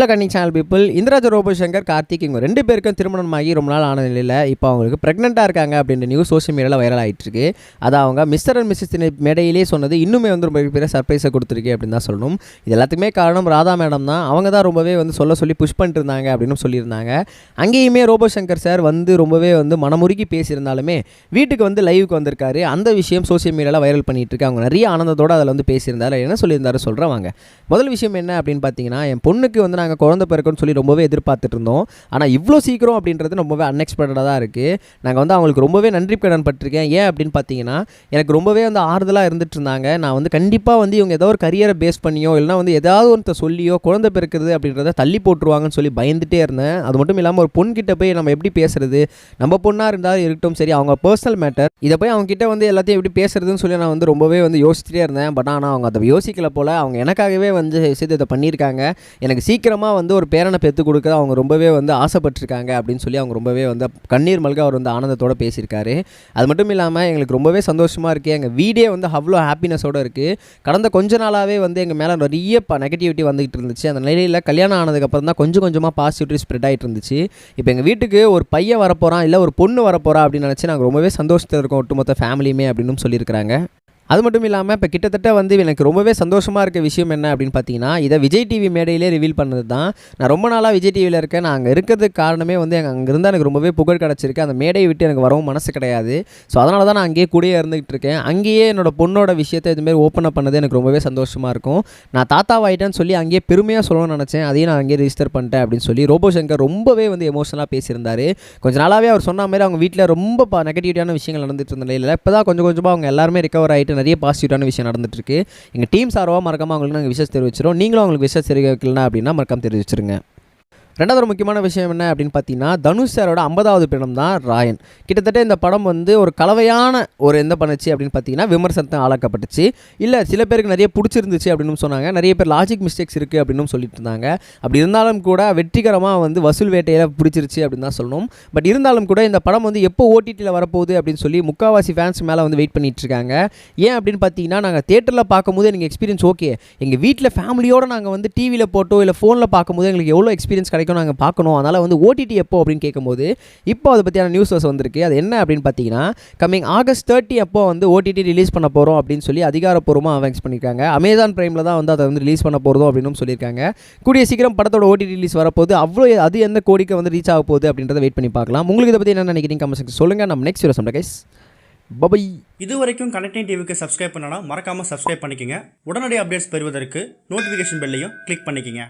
கன்னி channel people, Indraj Robo Shankar, Karthik இவங்க 2 பேருக்கும் திருமணமாகி ரொம்ப நாள் ஆன நிலையில் இப்போ அவங்களுக்கு ப்ரெக்னெண்ட்டாக இருக்காங்க அப்படின்ற நியூஸ் சோஷியல் மீடியாவில் வைரல் ஆகிட்டு இருக்கு. அதை அவங்க மிஸ்டர் அண்ட் மிஸ்ஸஸ் மேடையிலே சொன்னது இன்னுமே வந்து ரொம்ப பெரிய சர்ப்ரைஸை கொடுத்துருக்கு அப்படின்னு தான் சொல்லணும். இது எல்லாத்துக்குமே காரணம் ராதா மேடம் தான். அவங்க தான் ரொம்பவே வந்து சொல்லி புஷ் பண்ணிட்டு இருந்தாங்க அப்படின்னு சொல்லியிருந்தாங்க. அங்கேயுமே ரோபோ சங்கர் சார் வந்து ரொம்பவே வந்து மனமுருகி பேசியிருந்தாலுமே வீட்டுக்கு வந்து லைவுக்கு வந்திருக்காரு. அந்த விஷயம் சோஷியல் மீடியாவில் வைரல் பண்ணிட்டு இருக்கு. அவங்க நிறைய ஆனந்தத்தோடு அதில் வந்து பேசியிருந்தாரு. என்ன சொல்லியிருந்தாரு சொல்கிறேன் வாங்க. முதல் விஷயம் என்ன அப்படின்னு பார்த்தீங்கன்னா, என் பொண்ணுக்கு வந்து நாங்கள் குழந்தை பிறக்குன்னு சொல்லி ரொம்பவே எதிர்பார்த்துட்டு இருந்தோம். ஆனால் இவ்வளோ சீக்கிரம் அப்படின்றது ரொம்பவே அன்எக்ஸ்பெக்டடாக தான் இருக்குது. நாங்கள் வந்து அவங்களுக்கு ரொம்பவே நன்றி கடன் பட்டிருக்கேன். ஏன் அப்படின்னு பார்த்தீங்கன்னா, எனக்கு ரொம்பவே வந்து ஆறுதலாக இருந்துட்டு இருந்தாங்க. நான் வந்து கண்டிப்பாக வந்து இவங்க ஏதோ ஒரு கரியரை பேஸ் பண்ணியோ இல்லைனா வந்து ஏதாவது ஒன்று சொல்லியோ குழந்தை பிறக்கிறது அப்படின்றத தள்ளி போட்டுருவாங்கன்னு சொல்லி பயந்துகிட்டே இருந்தேன். அது மட்டும் இல்லாமல் ஒரு பொண்கிட்ட போய் நம்ம எப்படி பேசுறது, நம்ம பொண்ணாக இருந்தாலும் இருக்கட்டும் சரி, அவங்க பர்சனல் மேட்டர், இதை போய் அவங்க கிட்ட வந்து எல்லாத்தையும் எப்படி பேசுறதுன்னு சொல்லி நான் வந்து ரொம்பவே வந்து யோசிச்சுட்டே இருந்தேன். பட் ஆனால் அவங்க அதை யோசிக்கல போல். அவங்க எனக்காகவே வந்து இதை பண்ணியிருக்காங்க. எனக்கு சீக்கிரமாக வந்து ஒரு பேரனை பெற்று கொடுக்க அவங்க ரொம்பவே வந்து ஆசைப்பட்டிருக்காங்க அப்படின்னு சொல்லி அவங்க ரொம்பவே வந்து கண்ணீர் மல்க அவர் வந்து ஆனந்தத்தோடு பேசியிருக்காரு. அது மட்டும் இல்லாமல் எங்களுக்கு ரொம்பவே சந்தோஷமாக இருக்குது. எங்கள் வீடே வந்து அவ்வளோ ஹாப்பினஸோடு இருக்குது. கடந்த கொஞ்ச நாளாகவே வந்து எங்கள் மேலே நிறைய நெகட்டிவிட்டி வந்துகிட்டு இருந்துச்சு. அந்த நிலையில் கல்யாணம் ஆனதுக்கப்புறம் தான் கொஞ்சம் கொஞ்சமாக பாசிட்டிவிட்டி ஸ்ப்ரெட் ஆகிட்டு இருந்துச்சு. இப்போ எங்கள் வீட்டுக்கு ஒரு பையன் வரப்போகிறான் இல்லை ஒரு பொண்ணு வரப்போகிறா அப்படின்னு நினச்சி நாங்கள் ரொம்பவே சந்தோஷத்தில் இருக்கோம் ஒட்டுமொத்த ஃபேமிலியுமே அப்படின்னு சொல்லியிருக்கிறாங்க. அது மட்டும் இல்லாமல் இப்போ கிட்டத்தட்ட வந்து எனக்கு ரொம்பவே சந்தோஷமாக இருக்க விஷயம் என்ன அப்படின்னு பார்த்தீங்கன்னா, இதை விஜய் டிவி மேடையிலே ரிவீல் பண்ணது தான். நான் ரொம்ப நாளாக விஜய் டிவியில் இருக்கேன். நான் அங்கே இருக்கிறதுக்கு காரணமே வந்து அங்கே இருந்தால் எனக்கு ரொம்பவே புகழ் கிடச்சிருக்கு. அந்த மேடையை விட்டு எனக்கு வரவும் மனசு கிடையாது. ஸோ அதனால தான் நான் அங்கேயே கூடயே இருந்துகிட்டு இருக்கேன். அங்கேயே என்னோட பொண்ணோட விஷயத்தை இதுமாரி ஓப்பன் அப் பண்ணது எனக்கு ரொம்பவே சந்தோஷமாக இருக்கும். நான் தாத்தாவாயிட்டேன்னு சொல்லி அங்கேயே பெருமையாக சொல்லணும்னு நினச்சேன். அதையும் நான் அங்கேயே ரிஜிஸ்டர் பண்ணிட்டேன் அப்படின்னு சொல்லி ரோபோ சங்கர் ரொம்பவே வந்து எமோஷனலாக பேசியிருந்தார். கொஞ்சம் நாளாகவே அவர் சொன்ன மாதிரி அவங்க வீட்டில் ரொம்ப நெகட்டிவிட்டியான விஷயங்கள் நடந்துட்டு இருந்த நிலையில் இப்போ தான் கொஞ்சம் கொஞ்சமாக அவங்க எல்லாருமே ரிகவர் ஆகிட்டு நிறைய பாசிட்டிவான விஷயம் நடந்துட்டுருக்கு. எங்கள் டீம் சார்பாக மறக்காமல் அவங்களுக்கு நாங்கள் விஷயம் தெரிவிச்சிடும். நீங்களும் அவங்களுக்கு விஷயம் தெரிவிக்கலனா அப்படின்னா மறக்காம தெரிவிச்சிருங்க. ரெண்டாவது ஒரு முக்கியமான விஷயம் என்ன அப்படின்னு பார்த்தீங்கன்னா, தனுஷ் சாரோட 50வது படம் தான் ராயன். கிட்டத்தட்ட இந்த படம் வந்து ஒரு கலவையான ஒரு எந்த பண்ணுச்சு அப்படின்னு பார்த்தீங்கன்னா, விமர்சனத்தை ஆளாக்கப்பட்டுச்சு. இல்லை சில பேருக்கு நிறைய பிடிச்சிருந்துச்சு அப்படின்னு சொன்னாங்க. நிறைய பேர் லாஜிக் மிஸ்டேக்ஸ் இருக்குது அப்படின்னு சொல்லிட்டு இருந்தாங்க. அப்படி இருந்தாலும் கூட வெற்றிகரமாக வந்து வசூல் வேட்டையில் பிடிச்சிருச்சு அப்படின்னு தான் சொல்லணும். பட் இருந்தாலும் கூட இந்த படம் வந்து எப்போ ஓடிடியில் வரப்போகுது அப்படின்னு சொல்லி முக்கால்வாசி ஃபேன்ஸ் மேலே வந்து வெயிட் பண்ணிட்டு இருக்காங்க. ஏன் அப்படின்னு பார்த்தீங்கன்னா, நாங்கள் தேட்டரில் பார்க்கும்போது எனக்கு எக்ஸ்பீரியன்ஸ் ஓகே, எங்கள் வீட்டில் ஃபேமிலியோடு நாங்கள் வந்து டிவியில் போட்டோ இல்லை ஃபோனில் பார்க்கும்போது எங்களுக்கு எவ்வளோ எக்ஸ்பீரியன்ஸ் கிடைக்கும் நாங்கள் பார்க்கணும். அதனால் வந்து ஓடிடி எப்போ அப்படின்னு கேட்கும்போது இப்போ அதை பற்றியான நியூஸஸ் வந்திருக்கு. அது என்ன அப்படின்னு பார்த்தீங்கன்னா, கம்மிங் ஆகஸ்ட் 30 அப்போ வந்து ஓடிடி ரிலீஸ் பண்ண போகிறோம் அப்படின்னு சொல்லி அதிகாரப்பூர்வமாக அனௌன்ஸ் பண்ணியிருக்காங்க. அமேசான் பிரைமில் தான் வந்து அதை வந்து ரிலீஸ் பண்ண போகிறோம் அப்படின்னு சொல்லியிருக்காங்க. கூடிய சீக்கிரம் படத்தோட ஓடிடி ரிலீஸ் வரப்போது. அவ்வளோ அது எந்த கோடிக்கு வந்து ரீச் ஆக போகுது அப்படின்றத வெயிட் பண்ணி பார்க்கலாம். உங்களுக்கு இதை பற்றி என்ன நினைக்கிறீங்க கமெண்ட் செக்ஷன் சொல்லுங்கள். நம்ம நெக்ஸ்ட் வீடியோ சொல்கிறேன் கைஸ். பை. இது வரைக்கும் கனெக்டிங் டிவிக்கு சப்ஸ்கிரைப் பண்ணனா மறக்காமல் சப்ஸ்கிரைப் பண்ணிக்கங்க. உடனடி அப்டேட்ஸ் பெறுவதற்கு நோட்டிஃபிகேஷன் பெல்லையும் கிளிக் பண்ணிக்கங்க.